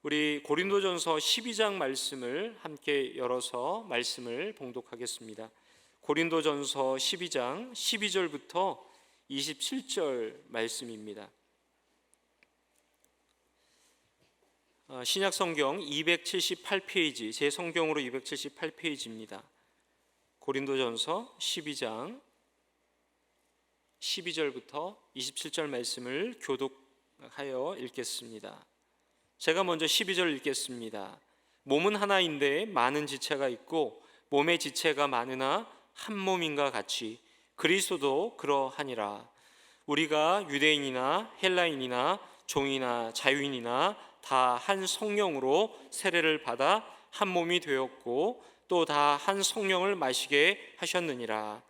우리 고린도전서 12장 말씀을 함께 열어서 말씀을 봉독하겠습니다. 고린도전서 12장 12절부터 27절 말씀입니다. 신약성경 278페이지, 제 성경으로 278페이지입니다. 고린도전서 12장 12절부터 27절 말씀을 교독하여 읽겠습니다. 제가 먼저 12절 읽겠습니다. 몸은 하나인데 많은 지체가 있고 몸의 지체가 많으나 한 몸인가 같이 그리스도도 그러하니라. 우리가 유대인이나 헬라인이나 종이나 자유인이나 다 한 성령으로 세례를 받아 한 몸이 되었고 또 다 한 성령을 마시게 하셨느니라.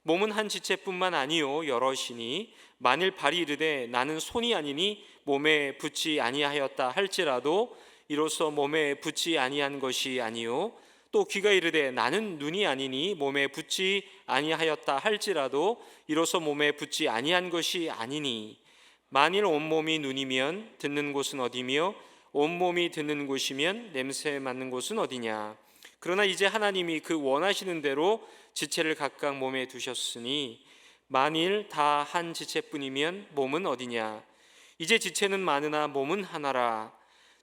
몸은 한 지체뿐만 아니요 여럿이니 만일 발이 이르되 나는 손이 아니니 몸에 붙지 아니하였다 할지라도 이로써 몸에 붙지 아니한 것이 아니요 또 귀가 이르되 나는 눈이 아니니 몸에 붙지 아니하였다 할지라도 이로써 몸에 붙지 아니한 것이 아니니 만일 온몸이 눈이면 듣는 곳은 어디며 온몸이 듣는 곳이면 냄새 맡는 곳은 어디냐. 그러나 이제 하나님이 그 원하시는 대로 지체를 각각 몸에 두셨으니 만일 다 한 지체뿐이면 몸은 어디냐. 이제 지체는 많으나 몸은 하나라.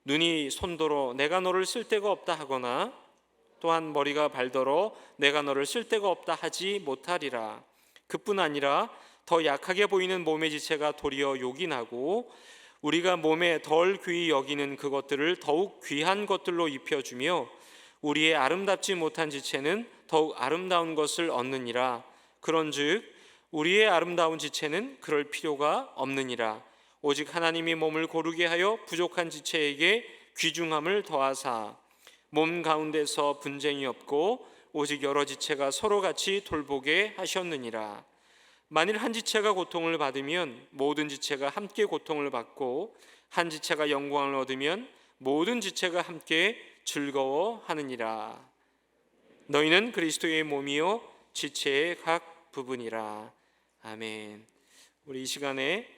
눈이 손더러 내가 너를 쓸데가 없다 하거나 또한 머리가 발더러 내가 너를 쓸데가 없다 하지 못하리라. 그뿐 아니라 더 약하게 보이는 몸의 지체가 도리어 욕이 나고 우리가 몸에 덜 귀히 여기는 그것들을 더욱 귀한 것들로 입혀주며 우리의 아름답지 못한 지체는 더욱 아름다운 것을 얻느니라. 그런즉 우리의 아름다운 지체는 그럴 필요가 없느니라. 오직 하나님이 몸을 고르게 하여 부족한 지체에게 귀중함을 더하사 몸 가운데서 분쟁이 없고 오직 여러 지체가 서로 같이 돌보게 하셨느니라. 만일 한 지체가 고통을 받으면 모든 지체가 함께 고통을 받고 한 지체가 영광을 얻으면 모든 지체가 함께 즐거워하느니라. 너희는 그리스도의 몸이요 지체의 각 부분이라. 아멘. 우리 이 시간에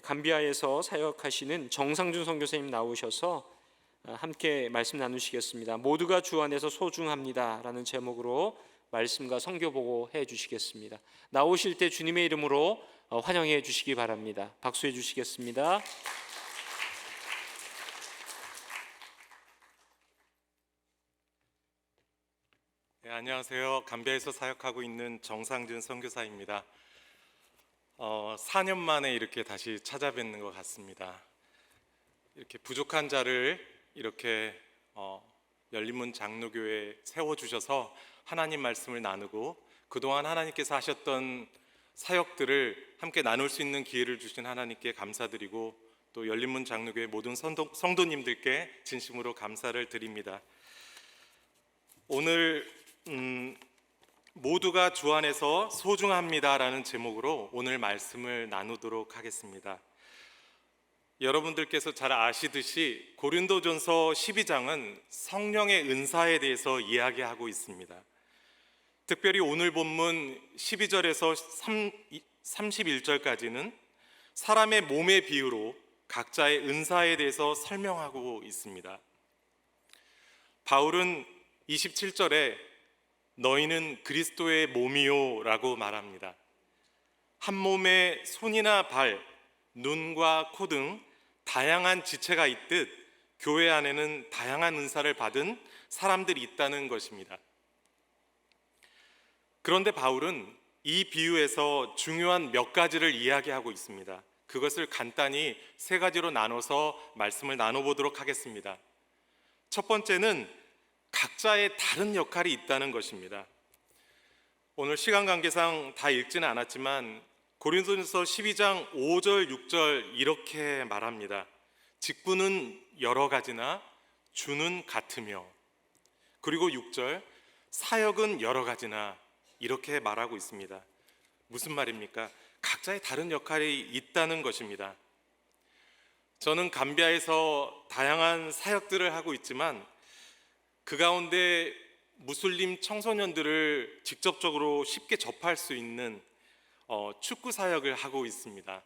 감비아에서 사역하시는 정상준 선교사님 나오셔서 함께 말씀 나누시겠습니다. 모두가 주 안에서 소중합니다 라는 제목으로 말씀과 선교 보고해 주시겠습니다. 나오실 때 주님의 이름으로 환영해 주시기 바랍니다. 박수해 주시겠습니다. 네, 안녕하세요. 감비아에서 사역하고 있는 정상준 선교사입니다. 4년 만에 이렇게 다시 찾아뵙는 것 같습니다. 이렇게 부족한 자를 이렇게 열린문 장로교회에 세워주셔서 하나님 말씀을 나누고 그동안 하나님께서 하셨던 사역들을 함께 나눌 수 있는 기회를 주신 하나님께 감사드리고 또 열린문 장로교회 모든 성도님들께 진심으로 감사를 드립니다. 오늘 모두가 주 안에서 소중합니다라는 제목으로 오늘 말씀을 나누도록 하겠습니다. 여러분들께서 잘 아시듯이 고린도전서 12장은 성령의 은사에 대해서 이야기하고 있습니다. 특별히 오늘 본문 12절에서 31절까지는 사람의 몸의 비유로 각자의 은사에 대해서 설명하고 있습니다. 바울은 27절에 너희는 그리스도의 몸이요 라고 말합니다. 한 몸에 손이나 발, 눈과 코 등 다양한 지체가 있듯 교회 안에는 다양한 은사를 받은 사람들이 있다는 것입니다. 그런데 바울은 이 비유에서 중요한 몇 가지를 이야기하고 있습니다. 그것을 간단히 세 가지로 나눠서 말씀을 나눠보도록 하겠습니다. 첫 번째는 각자의 다른 역할이 있다는 것입니다. 오늘 시간 관계상 다 읽지는 않았지만 고린도전서 12장 5절, 6절 이렇게 말합니다. 직분은 여러 가지나 주는 같으며, 그리고 6절 사역은 여러 가지나 이렇게 말하고 있습니다. 무슨 말입니까? 각자의 다른 역할이 있다는 것입니다. 저는 감비아에서 다양한 사역들을 하고 있지만 그 가운데 무슬림 청소년들을 직접적으로 쉽게 접할 수 있는 축구 사역을 하고 있습니다.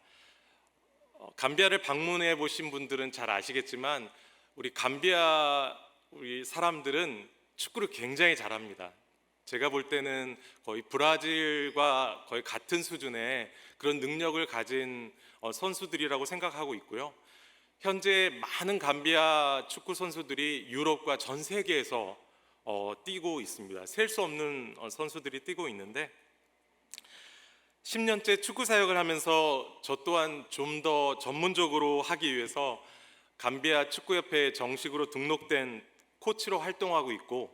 감비아를 방문해 보신 분들은 잘 아시겠지만 우리 감비아 우리 사람들은 축구를 굉장히 잘합니다. 제가 볼 때는 거의 브라질과 거의 같은 수준의 그런 능력을 가진 선수들이라고 생각하고 있고요. 현재 많은 감비아 축구 선수들이 유럽과 전 세계에서 뛰고 있습니다. 셀 수 없는 선수들이 뛰고 있는데 10년째 축구 사역을 하면서 저 또한 좀 더 전문적으로 하기 위해서 감비아 축구협회에 정식으로 등록된 코치로 활동하고 있고,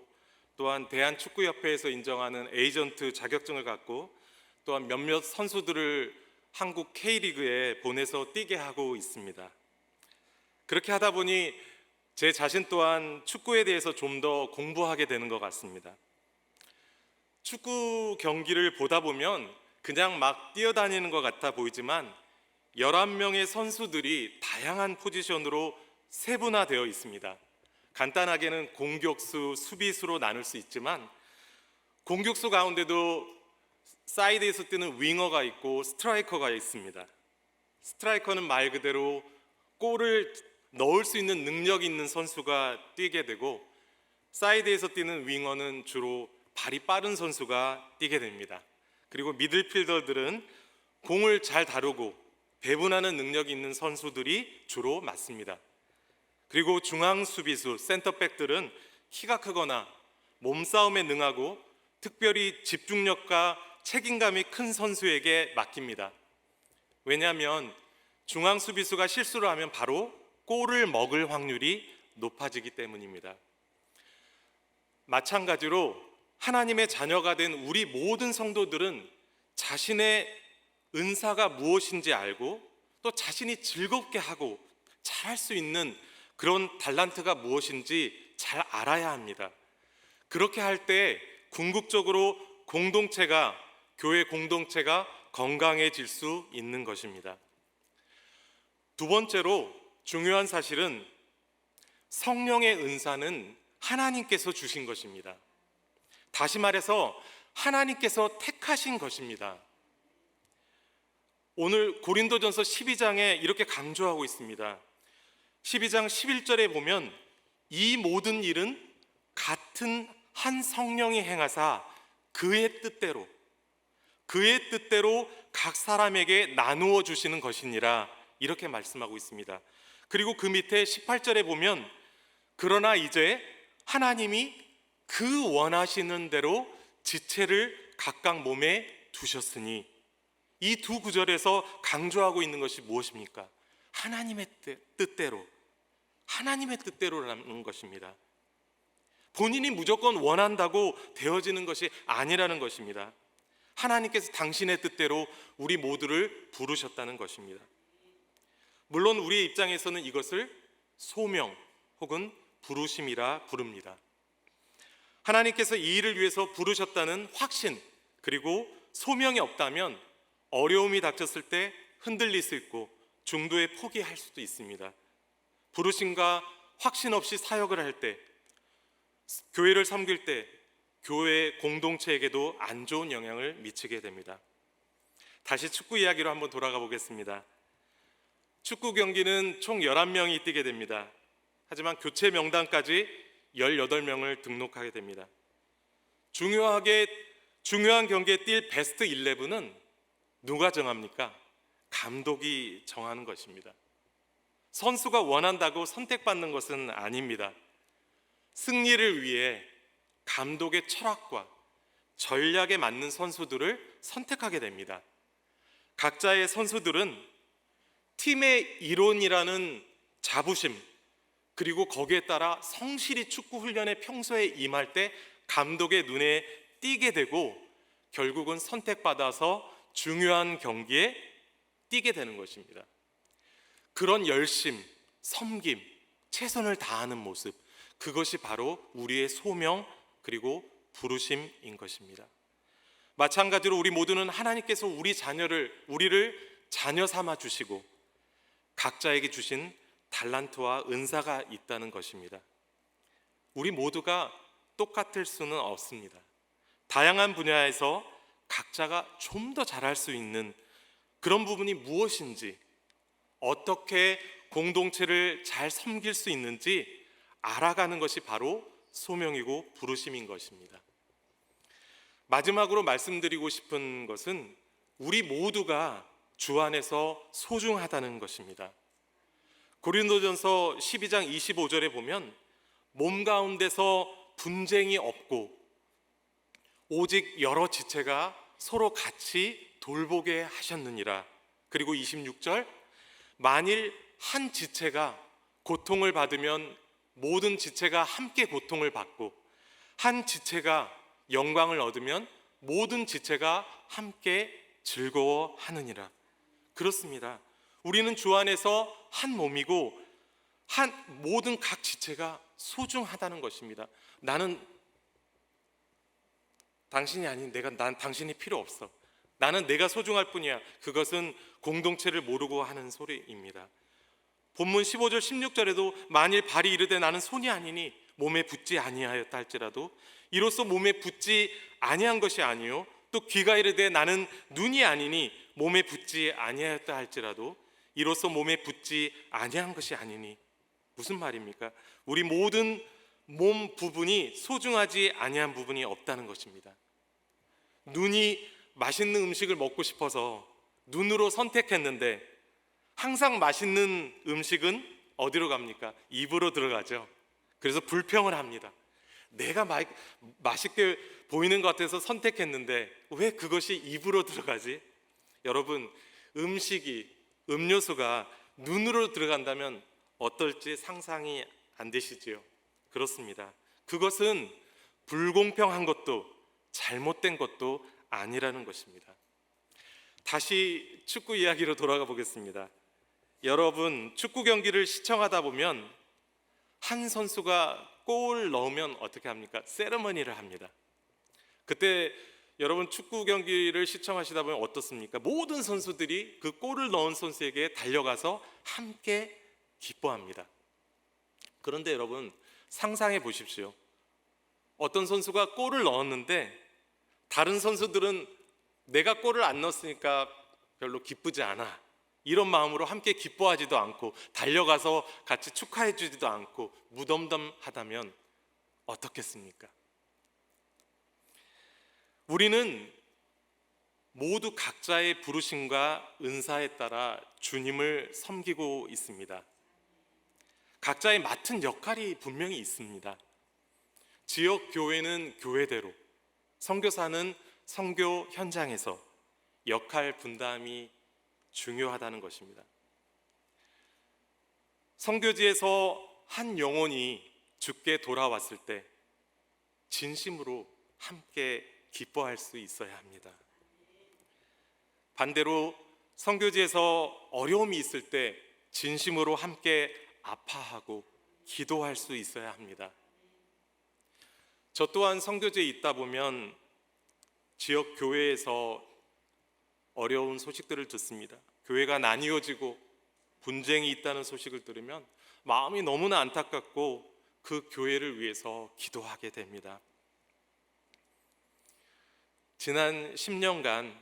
또한 대한축구협회에서 인정하는 에이전트 자격증을 갖고 또한 몇몇 선수들을 한국 K리그에 보내서 뛰게 하고 있습니다. 그렇게 하다 보니 제 자신 또한 축구에 대해서 좀 더 공부하게 되는 것 같습니다. 축구 경기를 보다 보면 그냥 막 뛰어다니는 것 같아 보이지만 11명의 선수들이 다양한 포지션으로 세분화되어 있습니다. 간단하게는 공격수, 수비수로 나눌 수 있지만 공격수 가운데도 사이드에서 뛰는 윙어가 있고 스트라이커가 있습니다. 스트라이커는 말 그대로 골을 넣을 수 있는 능력 있는 선수가 뛰게 되고, 사이드에서 뛰는 윙어는 주로 발이 빠른 선수가 뛰게 됩니다. 그리고 미들필더들은 공을 잘 다루고 배분하는 능력이 있는 선수들이 주로 맡습니다. 그리고 중앙 수비수, 센터백들은 키가 크거나 몸싸움에 능하고 특별히 집중력과 책임감이 큰 선수에게 맡깁니다. 왜냐하면 중앙 수비수가 실수를 하면 바로 골을 먹을 확률이 높아지기 때문입니다. 마찬가지로 하나님의 자녀가 된 우리 모든 성도들은 자신의 은사가 무엇인지 알고 또 자신이 즐겁게 하고 잘할 수 있는 그런 달란트가 무엇인지 잘 알아야 합니다. 그렇게 할 때 궁극적으로 교회 공동체가 건강해질 수 있는 것입니다. 두 번째로 중요한 사실은 성령의 은사는 하나님께서 주신 것입니다. 다시 말해서 하나님께서 택하신 것입니다. 오늘 고린도전서 12장에 이렇게 강조하고 있습니다. 12장 11절에 보면 이 모든 일은 같은 한 성령이 행하사 그의 뜻대로 각 사람에게 나누어 주시는 것이니라, 이렇게 말씀하고 있습니다. 그리고 그 밑에 18절에 보면 그러나 이제 하나님이 그 원하시는 대로 지체를 각각 몸에 두셨으니, 이 두 구절에서 강조하고 있는 것이 무엇입니까? 하나님의 뜻대로라는 것입니다. 본인이 무조건 원한다고 되어지는 것이 아니라는 것입니다. 하나님께서 당신의 뜻대로 우리 모두를 부르셨다는 것입니다. 물론 우리의 입장에서는 이것을 소명 혹은 부르심이라 부릅니다. 하나님께서 이 일을 위해서 부르셨다는 확신, 그리고 소명이 없다면 어려움이 닥쳤을 때 흔들릴 수 있고 중도에 포기할 수도 있습니다. 부르심과 확신 없이 사역을 할 때, 교회를 섬길 때 교회 공동체에게도 안 좋은 영향을 미치게 됩니다. 다시 축구 이야기로 한번 돌아가 보겠습니다. 축구 경기는 총 11명이 뛰게 됩니다. 하지만 교체 명단까지 18명을 등록하게 됩니다. 중요한 경기에 뛸 베스트 11은 누가 정합니까? 감독이 정하는 것입니다. 선수가 원한다고 선택받는 것은 아닙니다. 승리를 위해 감독의 철학과 전략에 맞는 선수들을 선택하게 됩니다. 각자의 선수들은 팀의 일원이라는 자부심, 그리고 거기에 따라 성실히 축구 훈련에 평소에 임할 때 감독의 눈에 띄게 되고 결국은 선택받아서 중요한 경기에 뛰게 되는 것입니다. 그런 열심, 섬김, 최선을 다하는 모습, 그것이 바로 우리의 소명 그리고 부르심인 것입니다. 마찬가지로 우리 모두는 하나님께서 우리를 자녀 삼아 주시고 각자에게 주신 달란트와 은사가 있다는 것입니다. 우리 모두가 똑같을 수는 없습니다. 다양한 분야에서 각자가 좀 더 잘할 수 있는 그런 부분이 무엇인지, 어떻게 공동체를 잘 섬길 수 있는지 알아가는 것이 바로 소명이고 부르심인 것입니다. 마지막으로 말씀드리고 싶은 것은 우리 모두가 주 안에서 소중하다는 것입니다. 고린도전서 12장 25절에 보면 몸 가운데서 분쟁이 없고 오직 여러 지체가 서로 같이 돌보게 하셨느니라. 그리고 26절, 만일 한 지체가 고통을 받으면 모든 지체가 함께 고통을 받고 한 지체가 영광을 얻으면 모든 지체가 함께 즐거워하느니라. 그렇습니다. 우리는 주 안에서 한 몸이고 모든 각 지체가 소중하다는 것입니다. 나는 당신이 아닌 난 당신이 필요 없어. 나는 내가 소중할 뿐이야. 그것은 공동체를 모르고 하는 소리입니다. 본문 15절 16절에도 만일 발이 이르되 나는 손이 아니니 몸에 붙지 아니하였다 할지라도 이로써 몸에 붙지 아니한 것이 아니요 또 귀가 이르되 나는 눈이 아니니 몸에 붙지 아니하였다 할지라도 이로써 몸에 붙지 아니한 것이 아니니. 무슨 말입니까? 우리 모든 몸 부분이 소중하지 아니한 부분이 없다는 것입니다. 눈이 맛있는 음식을 먹고 싶어서 눈으로 선택했는데 항상 맛있는 음식은 어디로 갑니까? 입으로 들어가죠. 그래서 불평을 합니다. 내가 맛있게 보이는 것 같아서 선택했는데 왜 그것이 입으로 들어가지? 여러분, 음료수가 눈으로 들어간다면 어떨지 상상이 안 되시지요? 그렇습니다. 그것은 불공평한 것도 잘못된 것도 아니라는 것입니다. 다시 축구 이야기로 돌아가 보겠습니다. 여러분, 축구 경기를 시청하다 보면 한 선수가 골을 넣으면 어떻게 합니까? 세레머니를 합니다. 그때 여러분 축구 경기를 시청하시다 보면 어떻습니까? 모든 선수들이 그 골을 넣은 선수에게 달려가서 함께 기뻐합니다. 그런데 여러분 상상해 보십시오. 어떤 선수가 골을 넣었는데 다른 선수들은 내가 골을 안 넣었으니까 별로 기쁘지 않아, 이런 마음으로 함께 기뻐하지도 않고 달려가서 같이 축하해 주지도 않고 무덤덤하다면 어떻겠습니까? 우리는 모두 각자의 부르심과 은사에 따라 주님을 섬기고 있습니다. 각자의 맡은 역할이 분명히 있습니다. 지역 교회는 교회대로, 선교사는 선교 현장에서 역할 분담이 중요하다는 것입니다. 선교지에서 한 영혼이 주께 돌아왔을 때 진심으로 함께 기뻐할 수 있어야 합니다. 반대로 선교지에서 어려움이 있을 때 진심으로 함께 아파하고 기도할 수 있어야 합니다. 저 또한 선교지에 있다 보면 지역 교회에서 어려운 소식들을 듣습니다. 교회가 나뉘어지고 분쟁이 있다는 소식을 들으면 마음이 너무나 안타깝고 그 교회를 위해서 기도하게 됩니다. 지난 10년간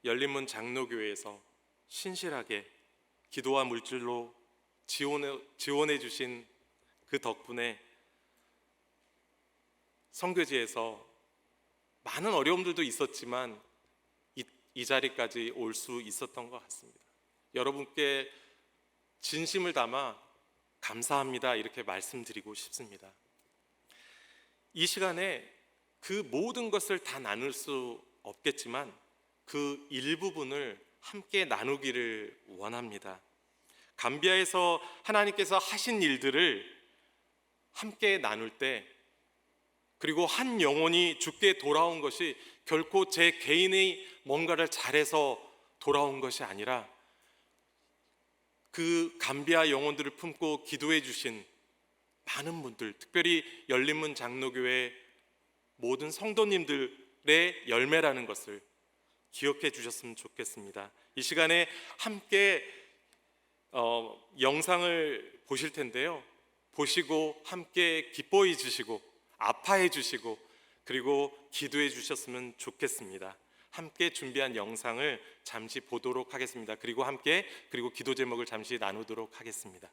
열린문 장로교회에서 신실하게 기도와 물질로 지원해 주신 그 덕분에 선교지에서 많은 어려움들도 있었지만 이 자리까지 올 수 있었던 것 같습니다. 여러분께 진심을 담아 감사합니다 이렇게 말씀드리고 싶습니다. 이 시간에 그 모든 것을 다 나눌 수 없겠지만 그 일부분을 함께 나누기를 원합니다. 감비아에서 하나님께서 하신 일들을 함께 나눌 때, 그리고 한 영혼이 주께 돌아온 것이 결코 제 개인의 뭔가를 잘해서 돌아온 것이 아니라 그 감비아 영혼들을 품고 기도해 주신 많은 분들, 특별히 열린문 장로교회 모든 성도님들의 열매라는 것을 기억해 주셨으면 좋겠습니다. 이 시간에 함께 영상을 보실 텐데요, 보시고 함께 기뻐해 주시고 아파해 주시고 그리고 기도해 주셨으면 좋겠습니다. 함께 준비한 영상을 잠시 보도록 하겠습니다. 그리고 기도 제목을 잠시 나누도록 하겠습니다.